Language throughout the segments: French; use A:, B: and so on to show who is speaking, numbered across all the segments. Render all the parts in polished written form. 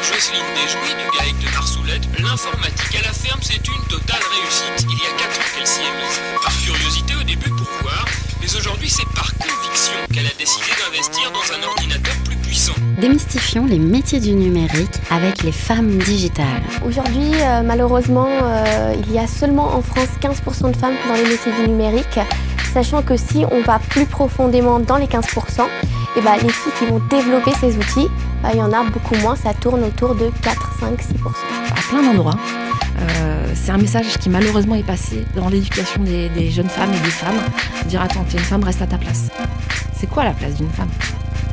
A: Jocelyne Desjouy du GAEC de Marsoulette, l'informatique à la ferme c'est une totale réussite. Il y a 4 ans qu'elle s'y est mise. Par curiosité au début pour voir, mais aujourd'hui c'est par conviction qu'elle a décidé d'investir dans un ordinateur plus puissant.
B: Démystifions les métiers du numérique avec les femmes digitales.
C: Aujourd'hui, malheureusement, il y a seulement en France 15% de femmes dans les métiers du numérique, sachant que si on va plus profondément dans les 15%, les filles qui vont développer ces outils, il y en a beaucoup moins, ça tourne autour de 4, 5, 6%.
D: À plein d'endroits. C'est un message qui malheureusement est passé dans l'éducation des jeunes femmes et des femmes. Dire attends, t'es une femme, reste à ta place. C'est quoi la place d'une femme ?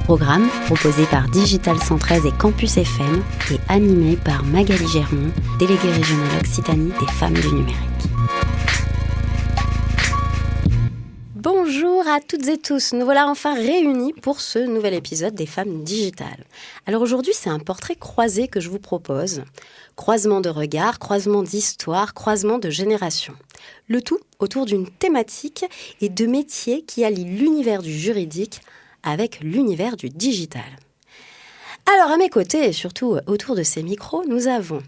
B: Programme proposé par Digital 113 et Campus FM et animé par Magali Germont, déléguée régionale Occitanie des femmes du numérique. Bonjour à toutes et tous, nous voilà enfin réunis pour ce nouvel épisode des femmes digitales. Alors aujourd'hui, c'est un portrait croisé que je vous propose. Croisement de regards, croisement d'histoires, croisement de générations. Le tout autour d'une thématique et de métiers qui allient l'univers du juridique avec l'univers du digital. Alors à mes côtés et surtout autour de ces micros, nous avons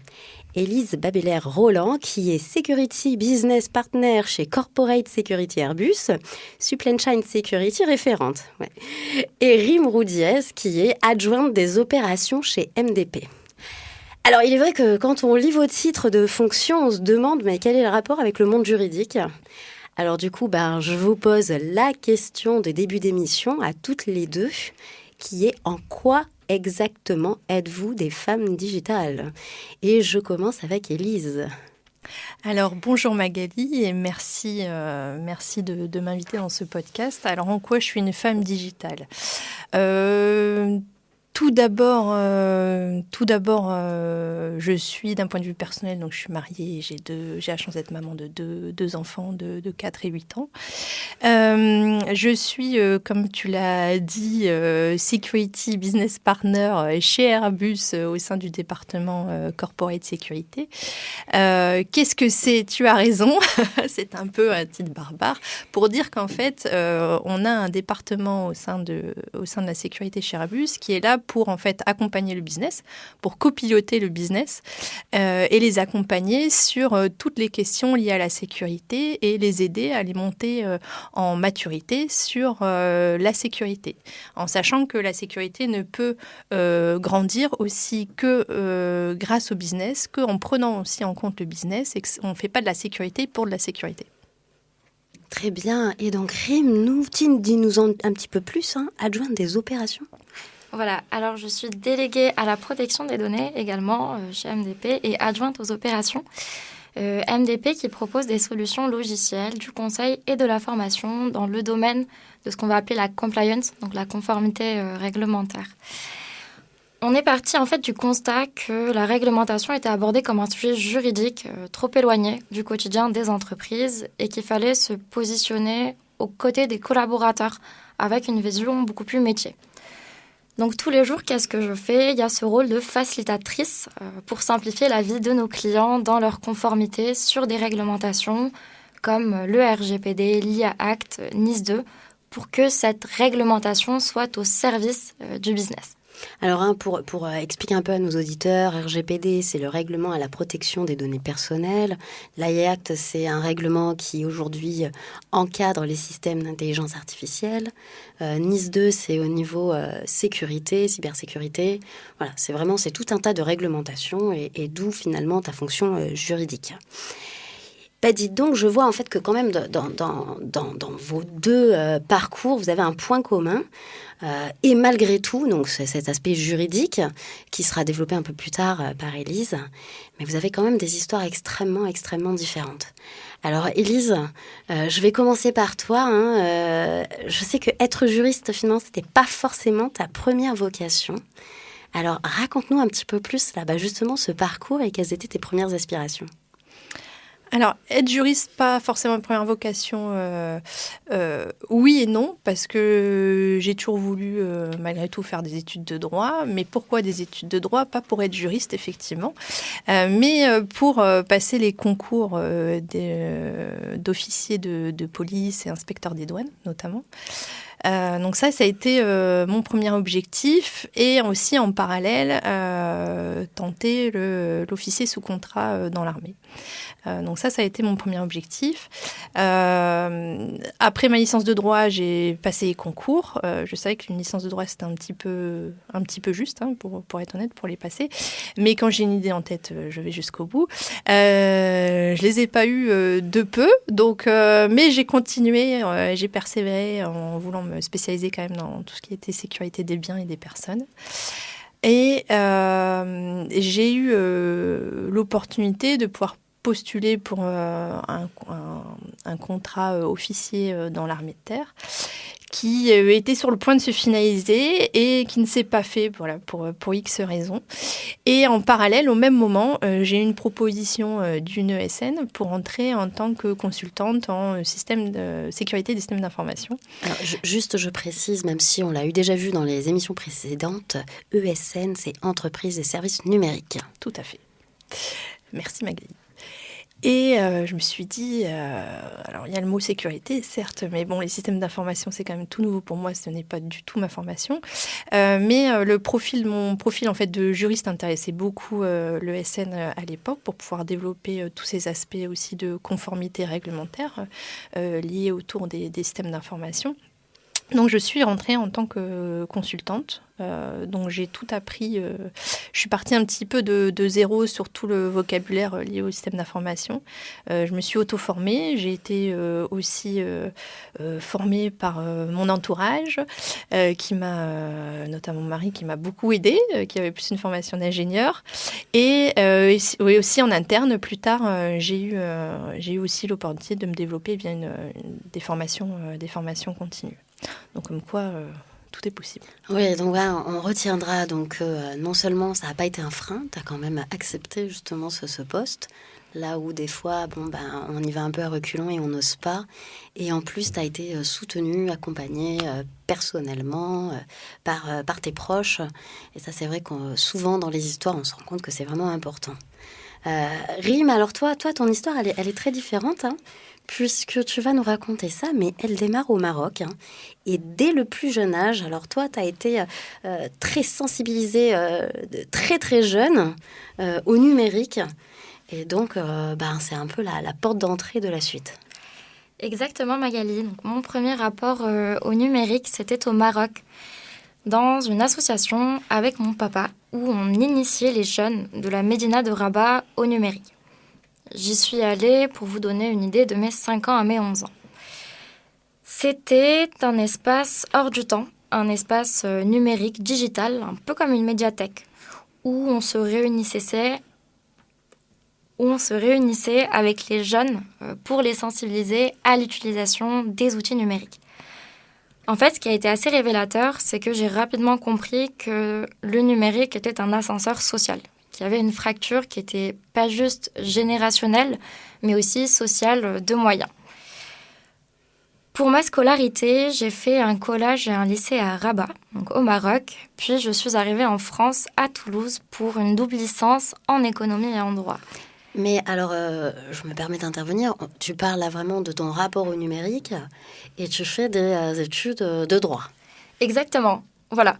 B: Élise Babelaire-Roland qui est Security Business Partner chez Corporate Security Airbus, Supply Chain Security référente. Et Rim Roudiez qui est adjointe des opérations chez MDP. Alors il est vrai que quand on lit vos titres de fonction, on se demande mais quel est le rapport avec le monde juridique ? Alors du coup, je vous pose la question de début d'émission à toutes les deux, qui est en quoi exactement êtes-vous des femmes digitales ? Et je commence avec Élise.
E: Alors bonjour Magali et merci de m'inviter dans ce podcast. Alors en quoi je suis une femme digitale ? Tout d'abord, je suis d'un point de vue personnel, donc je suis mariée et j'ai la chance d'être maman de deux enfants de 4 et 8 ans. Je suis, comme tu l'as dit, Security Business Partner chez Airbus au sein du département Corporate Security. Qu'est-ce que c'est ? Tu as raison, c'est un peu un titre barbare pour dire qu'en fait, on a un département au sein de la sécurité chez Airbus qui est là pour en fait accompagner le business, pour copiloter le business et les accompagner sur toutes les questions liées à la sécurité et les aider à les monter en maturité sur la sécurité, en sachant que la sécurité ne peut grandir aussi que grâce au business, qu'en prenant aussi en compte le business et qu'on ne fait pas de la sécurité pour de la sécurité.
B: Très bien. Et donc, Rim, dis-nous un petit peu plus, adjointe des opérations.
F: Voilà, alors je suis déléguée à la protection des données également chez MDP et adjointe aux opérations. MDP qui propose des solutions logicielles, du conseil et de la formation dans le domaine de ce qu'on va appeler la compliance, donc la conformité réglementaire. On est parti en fait du constat que la réglementation était abordée comme un sujet juridique trop éloigné du quotidien des entreprises et qu'il fallait se positionner aux côtés des collaborateurs avec une vision beaucoup plus métier. Donc tous les jours, qu'est-ce que je fais ? Il y a ce rôle de facilitatrice pour simplifier la vie de nos clients dans leur conformité sur des réglementations comme le RGPD, l'IA Act, NIS 2, pour que cette réglementation soit au service du business.
B: Alors, pour expliquer un peu à nos auditeurs, RGPD, c'est le règlement à la protection des données personnelles. L'IA Act, c'est un règlement qui, aujourd'hui, encadre les systèmes d'intelligence artificielle. NIS 2, c'est au niveau sécurité, cybersécurité. Voilà, c'est tout un tas de réglementations et d'où, finalement, ta fonction juridique. Dites donc, je vois en fait que quand même dans vos deux parcours, vous avez un point commun. Et malgré tout, donc c'est cet aspect juridique qui sera développé un peu plus tard par Élise, mais vous avez quand même des histoires extrêmement, extrêmement différentes. Alors Élise, je vais commencer par toi. Je sais que être juriste, finalement, c'était pas forcément ta première vocation. Alors raconte-nous un petit peu plus là, justement ce parcours et quelles étaient tes premières aspirations.
E: Alors, être juriste, pas forcément une première vocation, oui et non, parce que j'ai toujours voulu, malgré tout, faire des études de droit. Mais pourquoi des études de droit ? Pas pour être juriste, effectivement, mais pour passer les concours d'officiers de police et inspecteurs des douanes, notamment. Donc ça a été mon premier objectif, et aussi en parallèle tenter l'officier sous contrat dans l'armée. Donc ça a été mon premier objectif. Après ma licence de droit, j'ai passé les concours. Je savais qu'une licence de droit, c'était un petit peu juste, pour être honnête, pour les passer. Mais quand j'ai une idée en tête, je vais jusqu'au bout. Je les ai pas eus de peu, donc, mais j'ai continué, j'ai persévéré en voulant me spécialiser quand même dans tout ce qui était sécurité des biens et des personnes. Et j'ai eu l'opportunité de pouvoir postuler pour un contrat officier dans l'armée de terre, qui était sur le point de se finaliser et qui ne s'est pas fait, voilà, pour X raisons. Et en parallèle, au même moment, j'ai eu une proposition d'une ESN pour entrer en tant que consultante en système de sécurité des systèmes d'information.
B: Alors, je précise, même si on l'a eu déjà vu dans les émissions précédentes, ESN, c'est Entreprise des services numériques.
E: Tout à fait. Merci Magali. Et je me suis dit, alors il y a le mot sécurité, certes, mais bon, les systèmes d'information, c'est quand même tout nouveau pour moi, ce n'est pas du tout ma formation. Mais mon profil en fait de juriste intéressait beaucoup l'ESN à l'époque, pour pouvoir développer tous ces aspects aussi de conformité réglementaire liés autour des systèmes d'information. Donc je suis rentrée en tant que consultante, donc j'ai tout appris. Je suis partie un petit peu de zéro sur tout le vocabulaire lié au système d'information. Je me suis auto-formée, j'ai été aussi formée par mon entourage, qui m'a, notamment mon mari, qui m'a beaucoup aidée, qui avait plus une formation d'ingénieur. Et aussi en interne, plus tard, j'ai eu aussi l'opportunité de me développer via des formations continues. Donc comme quoi, tout est possible.
B: Oui, donc voilà, on retiendra donc non seulement ça n'a pas été un frein, tu as quand même accepté justement ce poste, là où des fois, on y va un peu à reculons et on n'ose pas. Et en plus, tu as été soutenue, accompagnée personnellement par tes proches. Et ça, c'est vrai que souvent dans les histoires, on se rend compte que c'est vraiment important. Rim, alors toi, ton histoire, elle est très différente, puisque tu vas nous raconter ça, mais elle démarre au Maroc. Et dès le plus jeune âge, alors toi, tu as été très sensibilisée, très très jeune, au numérique. Et donc, c'est un peu la porte d'entrée de la suite.
F: Exactement, Magali. Donc, mon premier rapport au numérique, c'était au Maroc, dans une association avec mon papa, où on initiait les jeunes de la Médina de Rabat au numérique. J'y suis allée, pour vous donner une idée, de mes 5 ans à mes 11 ans. C'était un espace hors du temps, un espace numérique, digital, un peu comme une médiathèque, où on se réunissait avec les jeunes pour les sensibiliser à l'utilisation des outils numériques. En fait, ce qui a été assez révélateur, c'est que j'ai rapidement compris que le numérique était un ascenseur social, qu'il y avait une fracture qui n'était pas juste générationnelle, mais aussi sociale de moyens. Pour ma scolarité, j'ai fait un collège et un lycée à Rabat, donc au Maroc, puis je suis arrivée en France, à Toulouse, pour une double licence en économie et en droit.
B: Mais alors, je me permets d'intervenir. Tu parles là vraiment de ton rapport au numérique et tu fais des études de droit.
F: Exactement, voilà.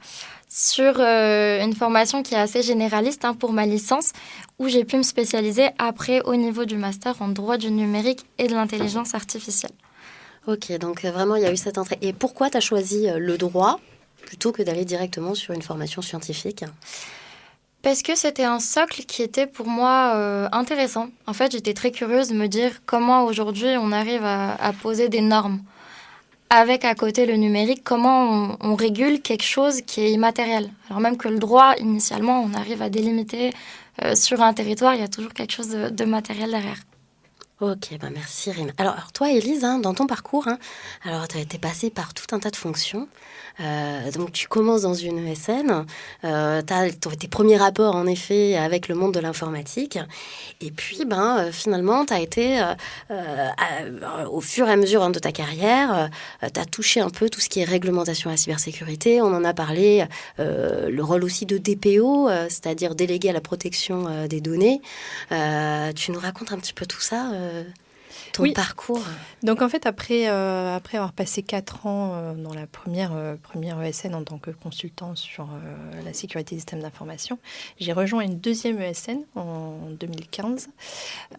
F: Sur une formation qui est assez généraliste pour ma licence, où j'ai pu me spécialiser après au niveau du master en droit du numérique et de l'intelligence artificielle.
B: Ok, donc vraiment, il y a eu cette entrée. Et pourquoi tu as choisi le droit plutôt que d'aller directement sur une formation scientifique ?
F: Parce que c'était un socle qui était pour moi intéressant. En fait, j'étais très curieuse de me dire comment aujourd'hui on arrive à poser des normes. Avec à côté le numérique, comment on régule quelque chose qui est immatériel. Alors même que le droit, initialement, on arrive à délimiter sur un territoire, il y a toujours quelque chose de matériel derrière.
B: Ok, merci Rim. Alors toi, Élise, dans ton parcours, alors tu as été passée par tout un tas de fonctions. Donc tu commences dans une ESN, tu as tes premiers rapports en effet avec le monde de l'informatique, et puis finalement tu as été au fur et à mesure de ta carrière, tu as touché un peu tout ce qui est réglementation à la cybersécurité, on en a parlé, le rôle aussi de DPO, c'est-à-dire délégué à la protection des données. Tu nous racontes un petit peu tout ça ton parcours.
E: Donc en fait, après avoir passé 4 ans dans la première ESN en tant que consultant sur la sécurité des systèmes d'information, j'ai rejoint une deuxième ESN en 2015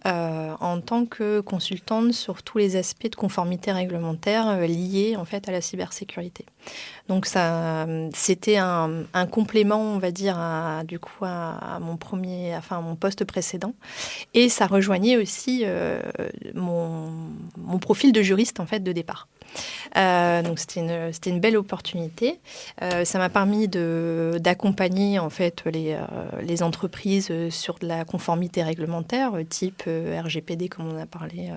E: en tant que consultante sur tous les aspects de conformité réglementaire liés en fait à la cybersécurité. Donc ça, c'était un complément, on va dire, à mon poste précédent, et ça rejoignait aussi mon profil de juriste en fait de départ. Donc c'était une belle opportunité. Ça m'a permis d'accompagner en fait les entreprises sur de la conformité réglementaire type RGPD comme on a parlé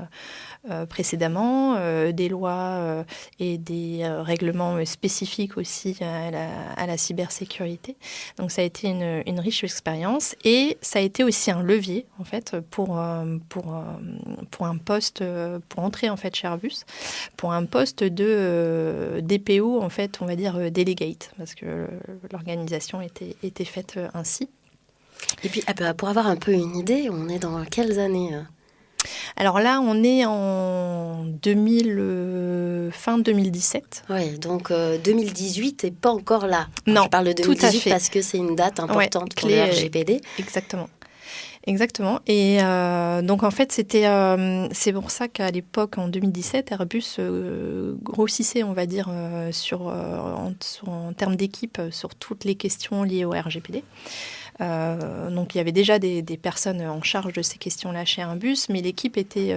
E: précédemment, des lois et des règlements spécifiques aussi à la cybersécurité. Donc ça a été une riche expérience, et ça a été aussi un levier en fait pour un poste, pour entrer en fait chez Airbus, pour un poste de DPO en fait, on va dire delegate, parce que l'organisation était faite ainsi.
B: Et puis pour avoir un peu une idée, on est dans quelles années
E: Alors là, on est en fin 2017.
B: Oui, donc 2018 n'est pas encore là.
E: Non,
B: je parle de 2018 parce que c'est une date importante pour le RGPD.
E: Exactement. Et donc en fait, c'est pour ça qu'à l'époque, en 2017, Airbus grossissait, on va dire, en termes d'équipe sur toutes les questions liées au RGPD. Donc il y avait déjà des personnes en charge de ces questions-là chez Airbus, mais l'équipe était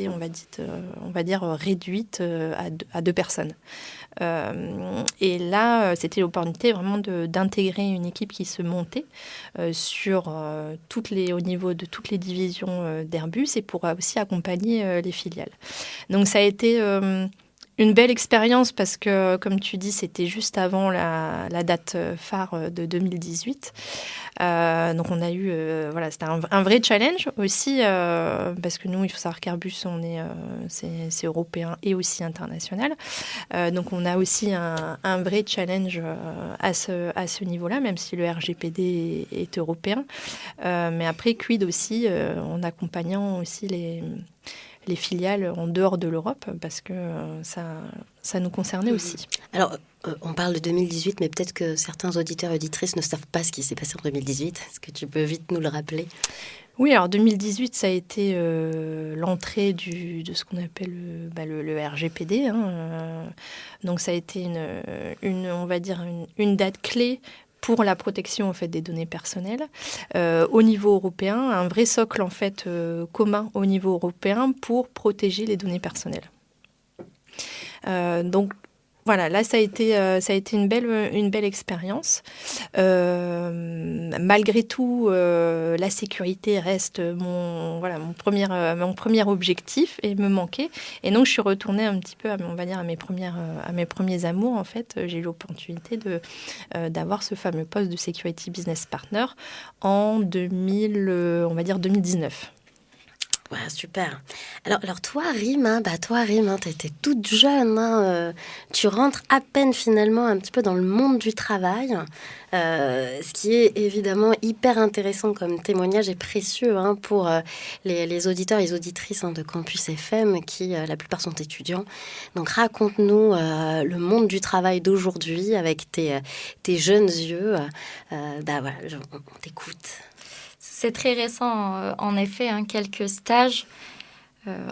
E: on va dire réduite à 2 personnes. Et là, c'était l'opportunité vraiment d'intégrer une équipe qui se montait au niveau de toutes les divisions d'Airbus, et pour aussi accompagner les filiales. Donc ça a été une belle expérience parce que, comme tu dis, c'était juste avant la date phare de 2018. Donc on a eu, c'était un vrai challenge aussi, parce que nous, il faut savoir qu'Airbus, c'est européen et aussi international. Donc on a aussi un vrai challenge à ce niveau-là, même si le RGPD est européen. Mais après, quid aussi en accompagnant aussi les filiales en dehors de l'Europe, parce que ça nous concernait aussi.
B: Alors, on parle de 2018, mais peut-être que certains auditeurs et auditrices ne savent pas ce qui s'est passé en 2018. Est-ce que tu peux vite nous le rappeler ?
E: Oui, alors 2018, ça a été l'entrée de ce qu'on appelle le RGPD. Donc ça a été on va dire une date clé pour la protection en fait des données personnelles au niveau européen, un vrai socle en fait commun au niveau européen pour protéger les données personnelles. Donc voilà, là ça a été une belle expérience. Malgré tout, la sécurité reste mon premier objectif et me manquait. Et donc je suis retournée un petit peu à mes premiers amours en fait. J'ai eu l'opportunité d'avoir ce fameux poste de Security Business Partner en 2019.
B: Ouais, super. Alors toi, Rime, t'étais toute jeune. Tu rentres à peine finalement un petit peu dans le monde du travail. Ce qui est évidemment hyper intéressant comme témoignage et précieux pour les auditeurs et les auditrices de Campus FM qui, la plupart, sont étudiants. Donc raconte-nous le monde du travail d'aujourd'hui avec tes jeunes yeux. On t'écoute.
F: C'est très récent, en effet, quelques stages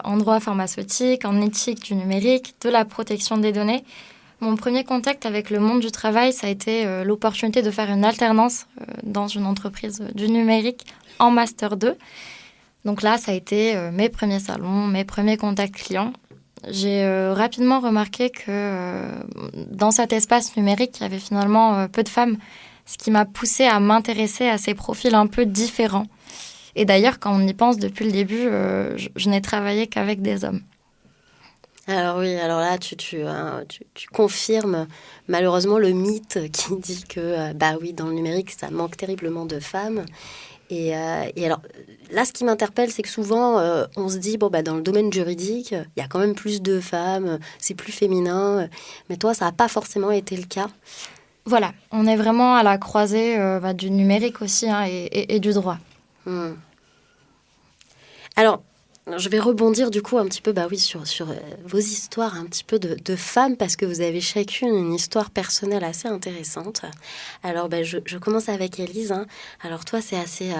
F: en droit pharmaceutique, en éthique du numérique, de la protection des données. Mon premier contact avec le monde du travail, ça a été l'opportunité de faire une alternance dans une entreprise du numérique en Master 2. Donc là, ça a été mes premiers salons, mes premiers contacts clients. J'ai rapidement remarqué que dans cet espace numérique, il y avait finalement peu de femmes, ce qui m'a poussée à m'intéresser à ces profils un peu différents. Et d'ailleurs, quand on y pense depuis le début, je n'ai travaillé qu'avec des hommes.
B: Alors là, tu confirmes malheureusement le mythe qui dit que, dans le numérique, ça manque terriblement de femmes. Et alors, là, ce qui m'interpelle, c'est que souvent, on se dit, dans le domaine juridique, il y a quand même plus de femmes, c'est plus féminin. Mais toi, ça n'a pas forcément été le cas.
F: Voilà, on est vraiment à la croisée du numérique aussi et du droit.
B: Alors, Je vais rebondir du coup un petit peu sur vos histoires un petit peu de femmes parce que vous avez chacune une histoire personnelle assez intéressante. Alors je commence avec Élise. Alors toi c'est assez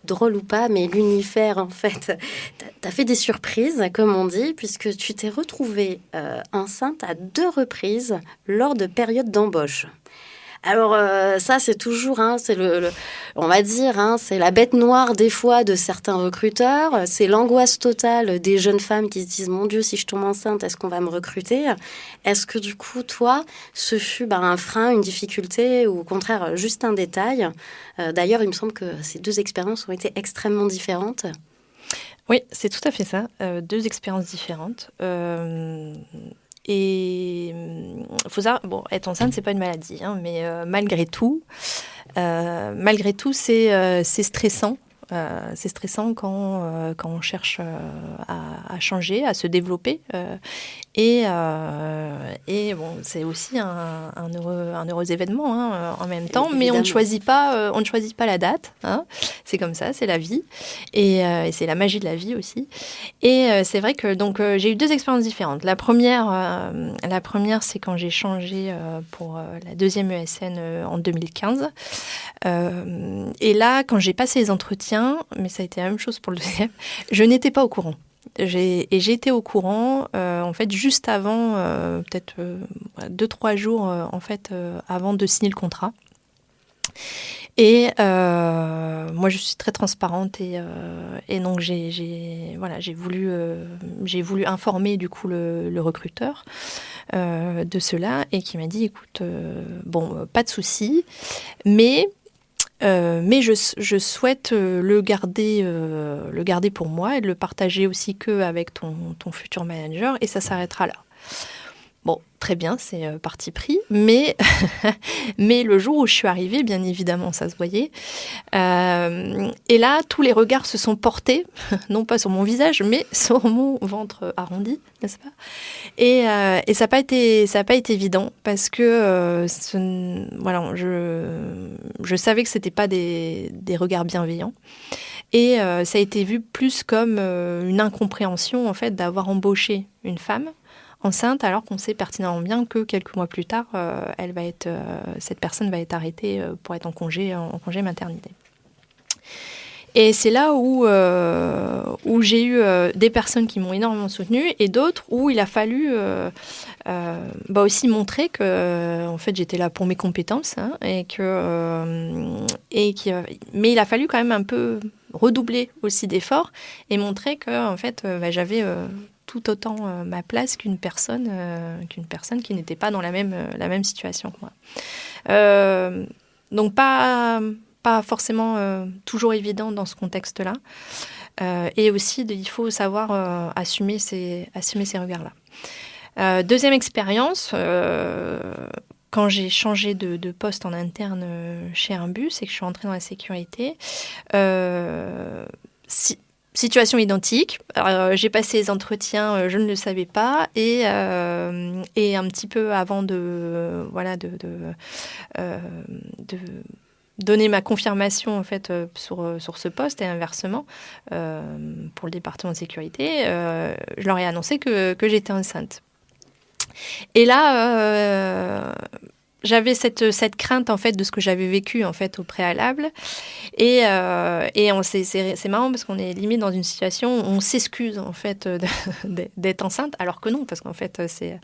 B: drôle ou pas, mais l'univers en fait, t'as fait des surprises comme on dit puisque tu t'es retrouvée enceinte à 2 reprises lors de périodes d'embauche. Alors ça c'est toujours, c'est on va dire, c'est la bête noire des fois de certains recruteurs, c'est l'angoisse totale des jeunes femmes qui se disent mon Dieu si je tombe enceinte est-ce qu'on va me recruter ? Est-ce que du coup toi ce fut un frein, une difficulté ou au contraire juste un détail ? D'ailleurs il me semble que ces 2 expériences ont été extrêmement différentes.
E: Oui, c'est tout à fait ça, 2 expériences différentes. Et il faut savoir, être enceinte, c'est pas une maladie, mais malgré tout, c'est stressant. C'est stressant quand on cherche à changer, à se développer. Et c'est aussi un heureux événement en même temps.
B: Évidemment.
E: Mais on ne choisit pas la date. C'est comme ça, c'est la vie. Et c'est la magie de la vie aussi. Et c'est vrai que j'ai eu 2 expériences différentes. La première, c'est quand j'ai changé pour la 2e ESN en 2015. Et là, quand j'ai passé les entretiens, mais ça a été la même chose pour le 2e, je n'étais pas au courant. J'ai été au courant, en fait, juste avant, peut-être 2-3 jours, en fait, avant de signer le contrat. Et moi, je suis très transparente et donc j'ai voulu informer du coup le recruteur de cela et qui m'a dit, écoute, pas de souci, mais je souhaite le garder pour moi et de le partager aussi qu'avec ton futur manager et ça s'arrêtera là. Bon, très bien, c'est parti pris, mais le jour où je suis arrivée, bien évidemment, ça se voyait. Et là, tous les regards se sont portés, non pas sur mon visage, mais sur mon ventre arrondi, n'est-ce pas ? Et ça n'a pas été évident parce que je savais que c'était pas des regards bienveillants. Et ça a été vu plus comme une incompréhension en fait d'avoir embauché une femme enceinte alors qu'on sait pertinemment bien que quelques mois plus tard, cette personne va être arrêtée pour être en congé maternité. Et c'est là où j'ai eu des personnes qui m'ont énormément soutenue et d'autres où il a fallu aussi montrer que en fait j'étais là pour mes compétences mais il a fallu quand même un peu redoubler aussi d'efforts et montrer que en fait j'avais tout autant ma place qu'une personne qui n'était pas dans la même situation que moi. Donc pas forcément toujours évident dans ce contexte-là. Et aussi, il faut savoir assumer ces regards-là. 2e expérience, quand j'ai changé de poste en interne chez Airbus et que je suis entrée dans la sécurité, situation identique. J'ai passé les entretiens, je ne le savais pas, et un petit peu avant de donner ma confirmation en fait sur ce poste et inversement pour le département de sécurité, je leur ai annoncé que j'étais enceinte. Et là, j'avais cette crainte en fait de ce que j'avais vécu en fait au préalable et c'est marrant parce qu'on est limite dans une situation où on s'excuse en fait d'être enceinte alors que non parce qu'en fait c'est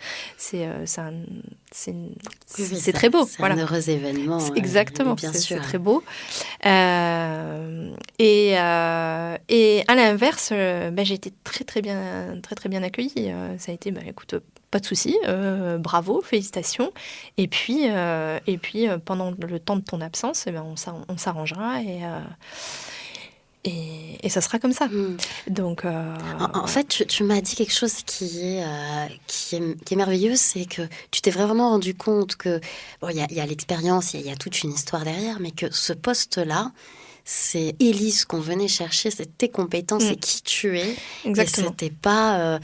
E: très beau.
B: C'est un heureux événement.
E: Exactement,
B: bien sûr.
E: C'est très beau. Et à l'inverse, j'ai été très bien accueillie. Ça a été, écoute, pas de souci, bravo, félicitations. Et puis pendant le temps de ton absence, on s'arrangera et ça sera comme ça. Donc,
B: en fait, tu m'as dit quelque chose qui est merveilleux, c'est que tu t'es vraiment rendu compte que il y a l'expérience, il y a toute une histoire derrière, mais que ce poste-là, c'est Élise qu'on venait chercher, c'est tes compétences, c'est qui tu es.
E: Exactement.
B: Et c'était pas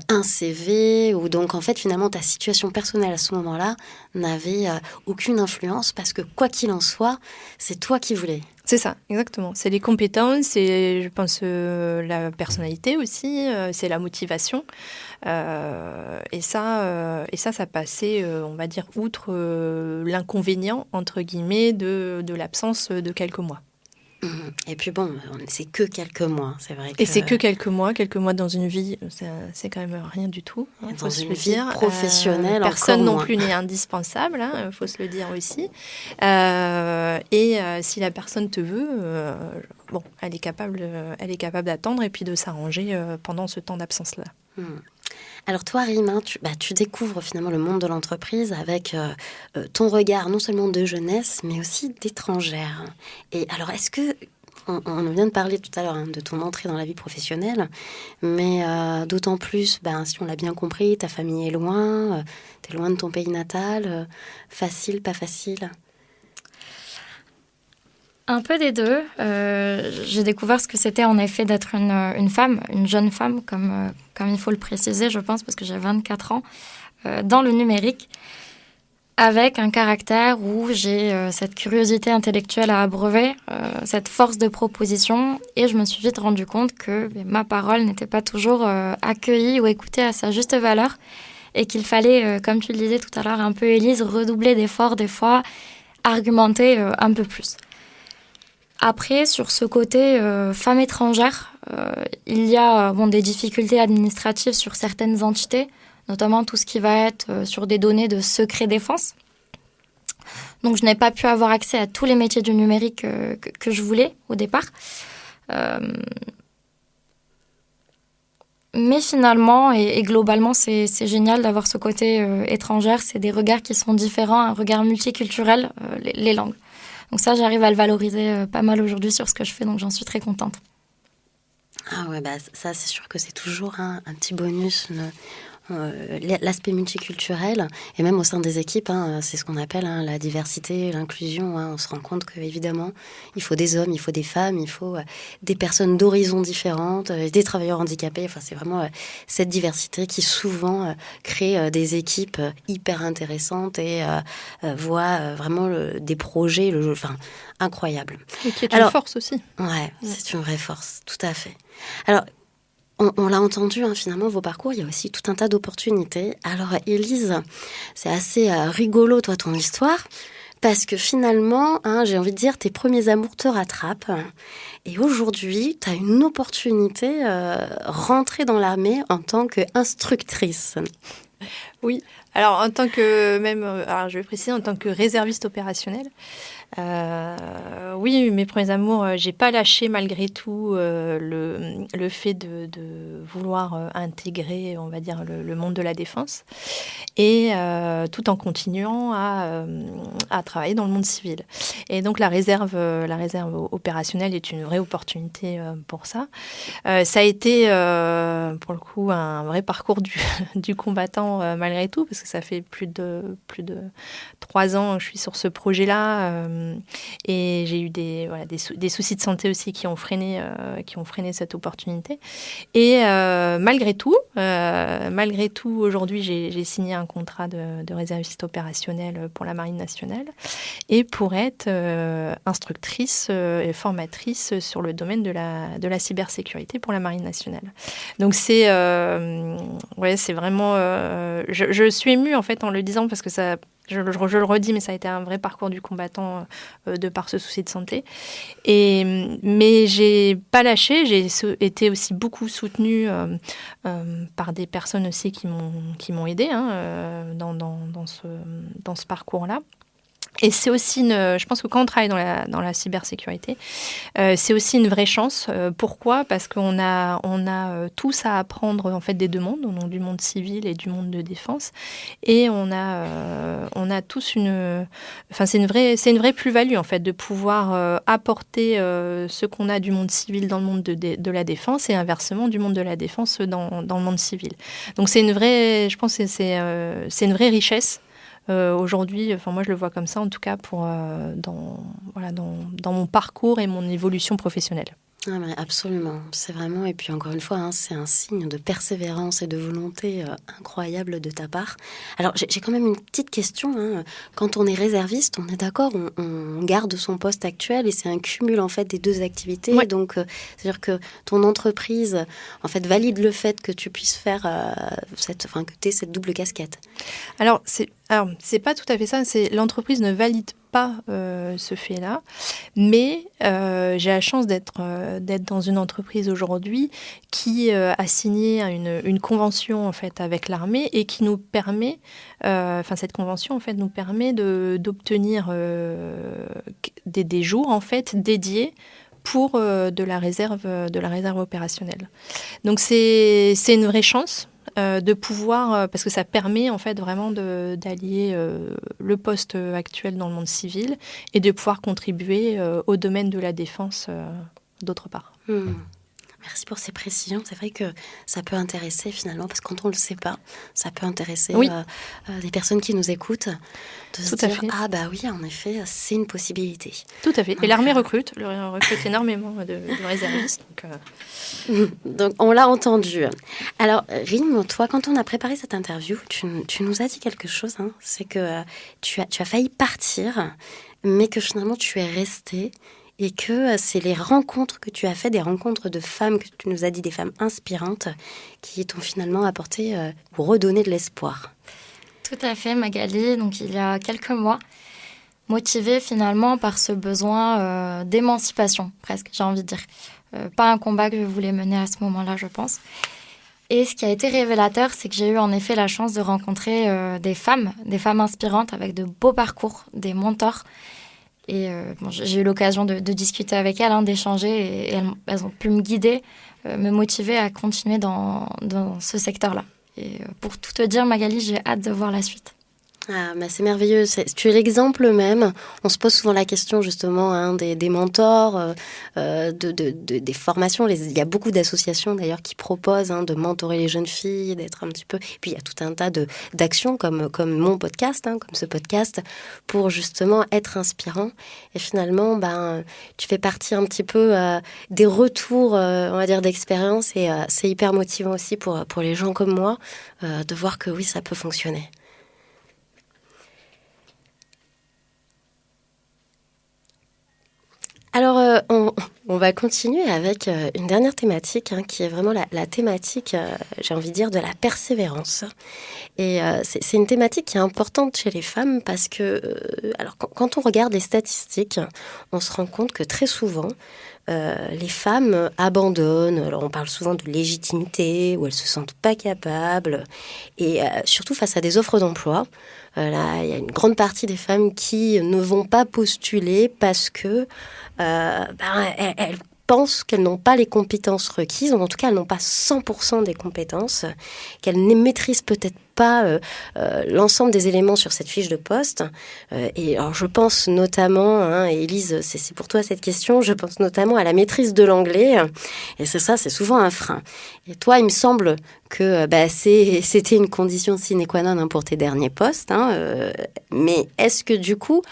B: un CV, ou donc en fait finalement ta situation personnelle à ce moment-là n'avait aucune influence, parce que quoi qu'il en soit, c'est toi qui voulais.
E: C'est ça, exactement. C'est les compétences, c'est, je pense, la personnalité aussi, c'est la motivation. Et ça passait, on va dire, outre l'inconvénient, entre guillemets, de l'absence de quelques mois.
B: Et puis bon, c'est que quelques mois, c'est vrai.
E: Et c'est que quelques mois dans une vie, c'est quand même rien du tout.
B: Dans une vie professionnelle,
E: personne
B: encore
E: non
B: moins.
E: plus n'est indispensable, faut se le dire aussi. Si la personne te veut, elle est capable d'attendre et puis de s'arranger pendant ce temps d'absence-là.
B: Alors toi, Rime, tu découvres finalement le monde de l'entreprise avec ton regard non seulement de jeunesse, mais aussi d'étrangère. Et alors, est-ce que, on vient de parler tout à l'heure de ton entrée dans la vie professionnelle, mais d'autant plus, si on l'a bien compris, ta famille est loin, t'es loin de ton pays natal, facile, pas facile ?
F: Un peu des deux. J'ai découvert ce que c'était en effet d'être une femme, une jeune femme, comme il faut le préciser, je pense, parce que j'ai 24 ans, dans le numérique, avec un caractère où j'ai cette curiosité intellectuelle à abreuver, cette force de proposition, et je me suis vite rendu compte que ma parole n'était pas toujours accueillie ou écoutée à sa juste valeur, et qu'il fallait, comme tu le disais tout à l'heure, un peu Élise, redoubler d'efforts des fois, argumenter un peu plus. Après, sur ce côté femme étrangère, il y a des difficultés administratives sur certaines entités, notamment tout ce qui va être sur des données de secret défense. Donc, je n'ai pas pu avoir accès à tous les métiers du numérique que je voulais au départ. Mais finalement, et globalement, c'est génial d'avoir ce côté étrangère. C'est des regards qui sont différents, un regard multiculturel, les langues. Donc ça, j'arrive à le valoriser pas mal aujourd'hui sur ce que je fais, donc j'en suis très contente.
B: Ah ouais, ça c'est sûr que c'est toujours un petit bonus, l'aspect multiculturel, et même au sein des équipes, c'est ce qu'on appelle la diversité, l'inclusion. On se rend compte qu'évidemment, il faut des hommes, il faut des femmes, il faut des personnes d'horizons différentes, des travailleurs handicapés. Enfin, c'est vraiment cette diversité qui souvent crée des équipes hyper intéressantes et voit vraiment des projets incroyables.
E: Et qui est une force aussi.
B: Ouais, c'est une vraie force, tout à fait. Alors, on l'a entendu, finalement, vos parcours, il y a aussi tout un tas d'opportunités. Alors, Élise, c'est assez rigolo, toi, ton histoire, parce que finalement, j'ai envie de dire, tes premiers amours te rattrapent. Et aujourd'hui, tu as une opportunité rentrer dans l'armée en tant qu'instructrice.
E: Oui, alors en tant que, je vais préciser, en tant que réserviste opérationnel. Oui, mes premiers amours, j'ai pas lâché malgré tout le fait de vouloir intégrer, on va dire, le monde de la défense, et tout en continuant à travailler dans le monde civil. Et donc la réserve opérationnelle est une vraie opportunité pour ça. Ça a été pour le coup un vrai parcours du combattant malgré tout, parce que ça fait plus de 3 ans que je suis sur ce projet-là. Et j'ai eu des soucis de santé aussi qui ont freiné cette opportunité. Et malgré tout, aujourd'hui, j'ai signé un contrat de réserviste opérationnel pour la Marine nationale, et pour être instructrice et formatrice sur le domaine de la cybersécurité pour la Marine nationale. Donc c'est vraiment... je suis émue en fait en le disant, parce que ça... Je le redis, mais ça a été un vrai parcours du combattant de par ce souci de santé. Mais j'ai pas lâché. J'ai été aussi beaucoup soutenue par des personnes aussi qui m'ont aidée dans ce parcours-là. Et c'est aussi je pense que quand on travaille dans la cybersécurité, c'est aussi une vraie chance. Pourquoi ? Parce qu'on a tous à apprendre en fait des deux mondes, du monde civil et du monde de défense, et on a tous c'est une vraie plus-value en fait de pouvoir apporter ce qu'on a du monde civil dans le monde de la défense, et inversement du monde de la défense dans le monde civil. Donc c'est une vraie, je pense que c'est une vraie richesse Aujourd'hui, moi, je le vois comme ça, en tout cas, dans mon parcours et mon évolution professionnelle.
B: Ah, mais absolument, c'est vraiment, et puis encore une fois, c'est un signe de persévérance et de volonté incroyable de ta part. Alors j'ai quand même une petite question, Quand on est réserviste, on est d'accord, on garde son poste actuel et c'est un cumul en fait des deux activités.
E: Ouais.
B: Donc c'est-à-dire que ton entreprise en fait valide le fait que tu puisses faire que tu aies cette double casquette.
E: Alors c'est pas tout à fait ça. L'entreprise ne valide pas ce fait-là, mais j'ai la chance d'être dans une entreprise aujourd'hui qui a signé une convention en fait avec l'armée et qui nous permet, cette convention en fait nous permet d'obtenir des jours en fait dédiés pour de la réserve opérationnelle. Donc c'est une vraie chance. De pouvoir, parce que ça permet en fait vraiment d'allier le poste actuel dans le monde civil et de pouvoir contribuer au domaine de la défense d'autre part.
B: Merci pour ces précisions. C'est vrai que ça peut intéresser finalement, parce que quand on ne le sait pas, ça peut intéresser des personnes qui nous écoutent, de se dire « Ah bah oui, en effet, c'est une possibilité ».
E: Tout à fait. Et l'armée recrute énormément de réservistes.
B: Donc on l'a entendu. Alors Rim, toi, quand on a préparé cette interview, tu nous as dit quelque chose, c'est que tu as failli partir, mais que finalement tu es restée. Et que c'est les rencontres que tu as faites, des rencontres de femmes, que tu nous as dit, des femmes inspirantes, qui t'ont finalement apporté ou redonné de l'espoir.
F: Tout à fait, Magali. Donc, il y a quelques mois, motivée finalement par ce besoin d'émancipation, presque, j'ai envie de dire. Pas un combat que je voulais mener à ce moment-là, je pense. Et ce qui a été révélateur, c'est que j'ai eu en effet la chance de rencontrer des femmes inspirantes avec de beaux parcours, des mentors. Et j'ai eu l'occasion de discuter avec elles, d'échanger, et elles ont pu me guider, me motiver à continuer dans ce secteur-là. Et pour tout te dire, Magali, j'ai hâte de voir la suite.
B: Ah, bah c'est merveilleux. Tu es l'exemple même. On se pose souvent la question justement des mentors, des formations. Il y a beaucoup d'associations d'ailleurs qui proposent de mentorer les jeunes filles, d'être un petit peu. Et puis il y a tout un tas d'actions comme mon podcast, comme ce podcast, pour justement être inspirant. Et finalement, tu fais partie un petit peu des retours, on va dire, d'expérience. Et c'est hyper motivant aussi pour les gens comme moi de voir que oui, ça peut fonctionner. Alors, on va continuer avec une dernière thématique qui est vraiment la thématique, j'ai envie de dire, de la persévérance. Et c'est une thématique qui est importante chez les femmes parce que, alors, quand on regarde les statistiques, on se rend compte que très souvent, les femmes abandonnent. Alors, on parle souvent de légitimité, où elles se sentent pas capables, et surtout face à des offres d'emploi. Là, il y a une grande partie des femmes qui ne vont pas postuler parce que elles pensent qu'elles n'ont pas les compétences requises, ou en tout cas elles n'ont pas 100% des compétences, qu'elles ne maîtrisent peut-être pas l'ensemble des éléments sur cette fiche de poste. Et alors je pense notamment, Élise, c'est pour toi cette question, je pense notamment à la maîtrise de l'anglais, et c'est souvent un frein. Et toi, il me semble que c'était une condition sine qua non pour tes derniers postes, mais est-ce que du coup,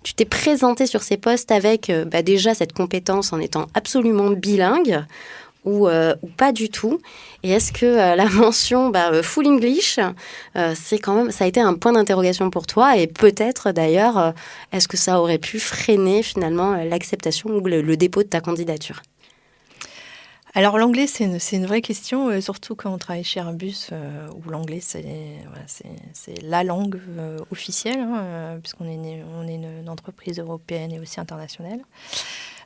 B: tu t'es présenté sur ces postes avec déjà cette compétence en étant absolument bilingue ou pas du tout? Et est-ce que la mention full English, c'est quand même, ça a été un point d'interrogation pour toi? Et peut-être d'ailleurs, est-ce que ça aurait pu freiner finalement l'acceptation ou le dépôt de ta candidature?
E: Alors l'anglais, c'est une vraie question, surtout quand on travaille chez Airbus, où l'anglais, c'est la langue officielle, puisqu'on est une entreprise européenne et aussi internationale.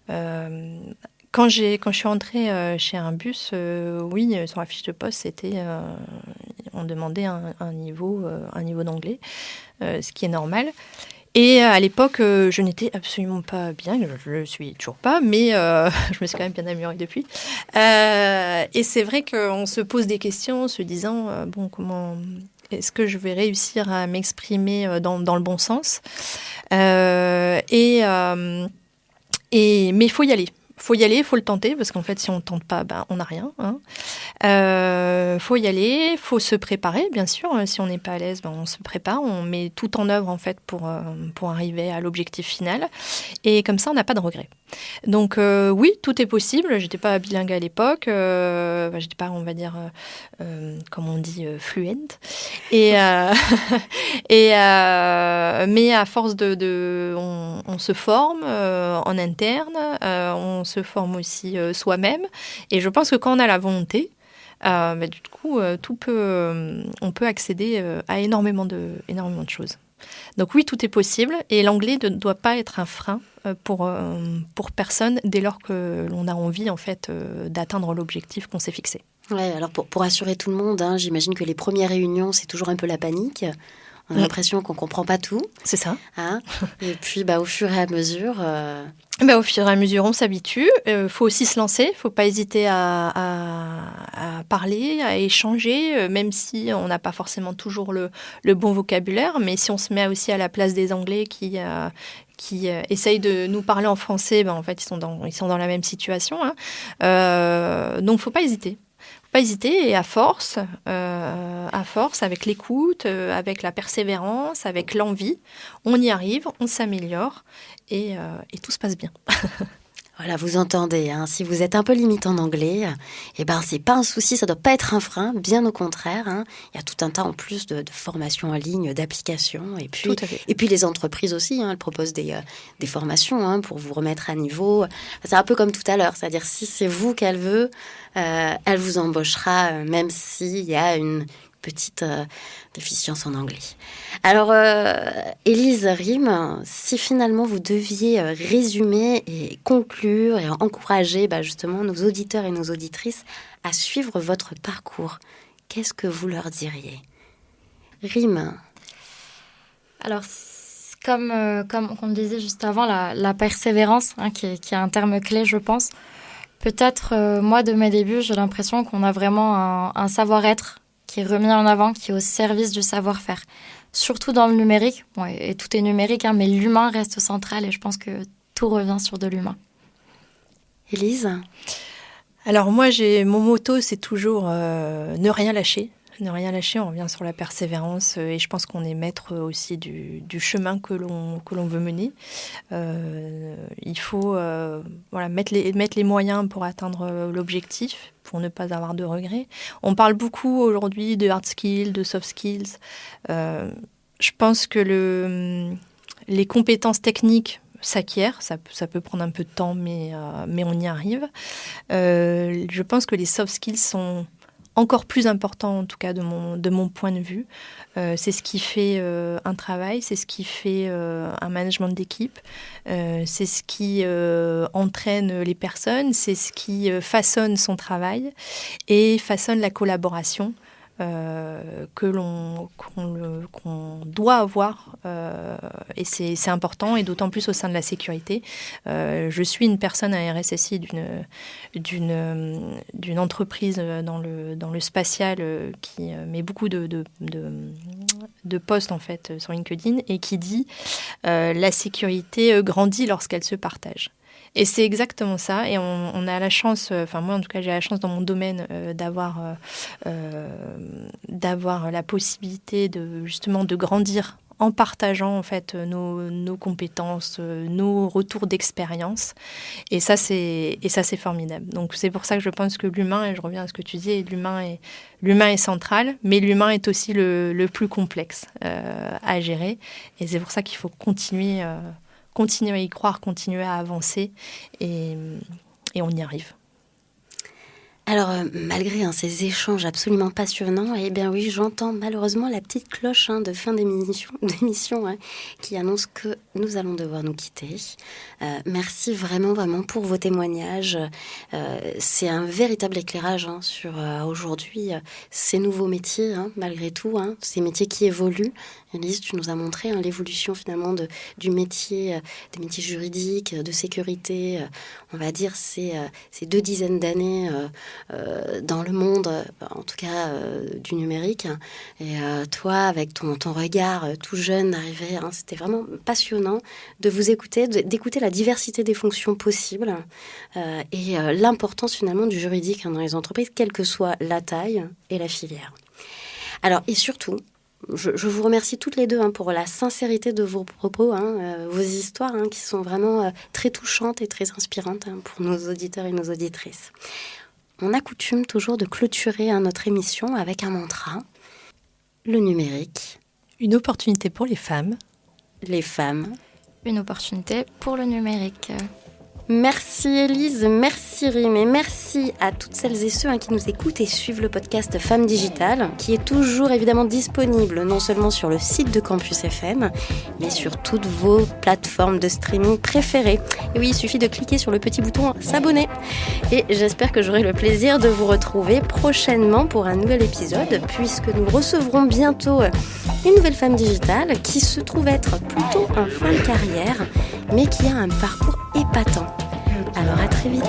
E: Quand je suis entrée chez Airbus, oui, sur la fiche de poste, on demandait un niveau d'anglais, ce qui est normal. Et à l'époque, je n'étais absolument pas bien, je ne le suis toujours pas, mais je me suis quand même bien améliorée depuis. Et c'est vrai qu'on se pose des questions en se disant, comment est-ce que je vais réussir à m'exprimer dans le bon sens? Mais il faut y aller. faut y aller, faut le tenter, parce qu'en fait, si on ne tente pas, on n'a rien. Hein. Faut y aller, faut se préparer, bien sûr. Si on n'est pas à l'aise, on se prépare, on met tout en œuvre en fait pour arriver à l'objectif final. Et comme ça, on n'a pas de regrets. Donc oui, tout est possible. J'étais pas bilingue à l'époque, j'étais pas, on va dire, comme on dit, fluent. Mais à force on se forme en interne, on se forme aussi soi-même. Et je pense que quand on a la volonté, du coup, on peut accéder à énormément de choses. Donc oui, tout est possible et l'anglais ne doit pas être un frein pour personne dès lors que l'on a envie en fait d'atteindre l'objectif qu'on s'est fixé.
B: Ouais, alors pour rassurer tout le monde, hein, j'imagine que les premières réunions, c'est toujours un peu la panique. On a l'impression qu'on ne comprend pas tout. C'est ça. Hein, et puis au fur et à mesure...
E: Au fur et à mesure, on s'habitue. Faut aussi se lancer. Faut pas hésiter à parler, à échanger, même si on n'a pas forcément toujours le bon vocabulaire. Mais si on se met aussi à la place des Anglais qui essayent de nous parler en français, en fait, ils sont dans la même situation. Hein. Donc, faut pas hésiter. Pas hésiter et à force, avec l'écoute, avec la persévérance, avec l'envie, on y arrive, on s'améliore et tout se passe bien.
B: Voilà, vous entendez, hein, si vous êtes un peu limite en anglais, c'est pas un souci, ça doit pas être un frein, bien au contraire. Hein. Il y a tout un tas en plus de formations en ligne, d'applications. Et puis les entreprises aussi, hein, elles proposent des formations hein, pour vous remettre à niveau. C'est un peu comme tout à l'heure, c'est-à-dire si c'est vous qu'elle veut, elle vous embauchera, même s'il y a une petite déficience en anglais. Alors, Élise Rime, si finalement vous deviez résumer et conclure et encourager justement nos auditeurs et nos auditrices à suivre votre parcours, qu'est-ce que vous leur diriez ? Rime.
F: Alors, comme on le disait juste avant, la persévérance, hein, qui est un terme clé, je pense. Peut-être, moi, de mes débuts, j'ai l'impression qu'on a vraiment un savoir-être qui est remis en avant, qui est au service du savoir-faire. Surtout dans le numérique, et tout est numérique, hein, mais l'humain reste central et je pense que tout revient sur de l'humain.
B: Élise ?
E: Alors moi, mon motto, c'est toujours ne rien lâcher. Ne rien lâcher, on revient sur la persévérance et je pense qu'on est maître aussi du chemin que l'on veut mener. Il faut mettre les moyens pour atteindre l'objectif, pour ne pas avoir de regrets. On parle beaucoup aujourd'hui de hard skills, de soft skills. Je pense que les compétences techniques s'acquièrent, ça peut prendre un peu de temps, mais on y arrive. Je pense que les soft skills sont encore plus important, en tout cas de mon point de vue. C'est ce qui fait un travail, c'est ce qui fait un management d'équipe, c'est ce qui entraîne les personnes, c'est ce qui façonne son travail et façonne la collaboration qu'on doit avoir et c'est important et d'autant plus au sein de la sécurité. Je suis une personne à RSSI d'une entreprise dans le spatial qui met beaucoup de postes en fait sur LinkedIn et qui dit la sécurité grandit lorsqu'elle se partage. Et c'est exactement ça. Et on a la chance, moi en tout cas j'ai la chance dans mon domaine d'avoir la possibilité de grandir en partageant en fait nos compétences, nos retours d'expérience. Et ça c'est formidable. Donc c'est pour ça que je pense que l'humain, et je reviens à ce que tu disais, l'humain est central, mais l'humain est aussi le plus complexe à gérer. Et c'est pour ça qu'il faut continuer à y croire, continuer à avancer et on y arrive.
B: Alors, malgré ces échanges absolument passionnants, oui, j'entends malheureusement la petite cloche de fin d'émission qui annonce que nous allons devoir nous quitter. Merci vraiment pour vos témoignages. C'est un véritable éclairage sur aujourd'hui ces nouveaux métiers, malgré tout, ces métiers qui évoluent. Élise, tu nous as montré l'évolution finalement du métier, des métiers juridiques, de sécurité, on va dire ces 10 d'années dans le monde, en tout cas du numérique. Et toi, avec ton regard tout jeune arrivé, c'était vraiment passionnant de vous écouter, d'écouter la diversité des fonctions possibles et l'importance finalement du juridique dans les entreprises, quelle que soit la taille et la filière. Alors, et surtout, je vous remercie toutes les deux pour la sincérité de vos propos, vos histoires qui sont vraiment très touchantes et très inspirantes pour nos auditeurs et nos auditrices. On a coutume toujours de clôturer notre émission avec un mantra. Le numérique.
E: Une opportunité pour les femmes.
B: Les femmes.
F: Une opportunité pour le numérique.
B: Merci Élise, merci Rim et merci à toutes celles et ceux qui nous écoutent et suivent le podcast Femmes Digitales, qui est toujours évidemment disponible non seulement sur le site de Campus FM, mais sur toutes vos plateformes de streaming préférées. Et oui, il suffit de cliquer sur le petit bouton s'abonner. Et j'espère que j'aurai le plaisir de vous retrouver prochainement pour un nouvel épisode, puisque nous recevrons bientôt une nouvelle femme digitale qui se trouve être plutôt en fin de carrière, mais qui a un parcours épatant. Alors à très vite.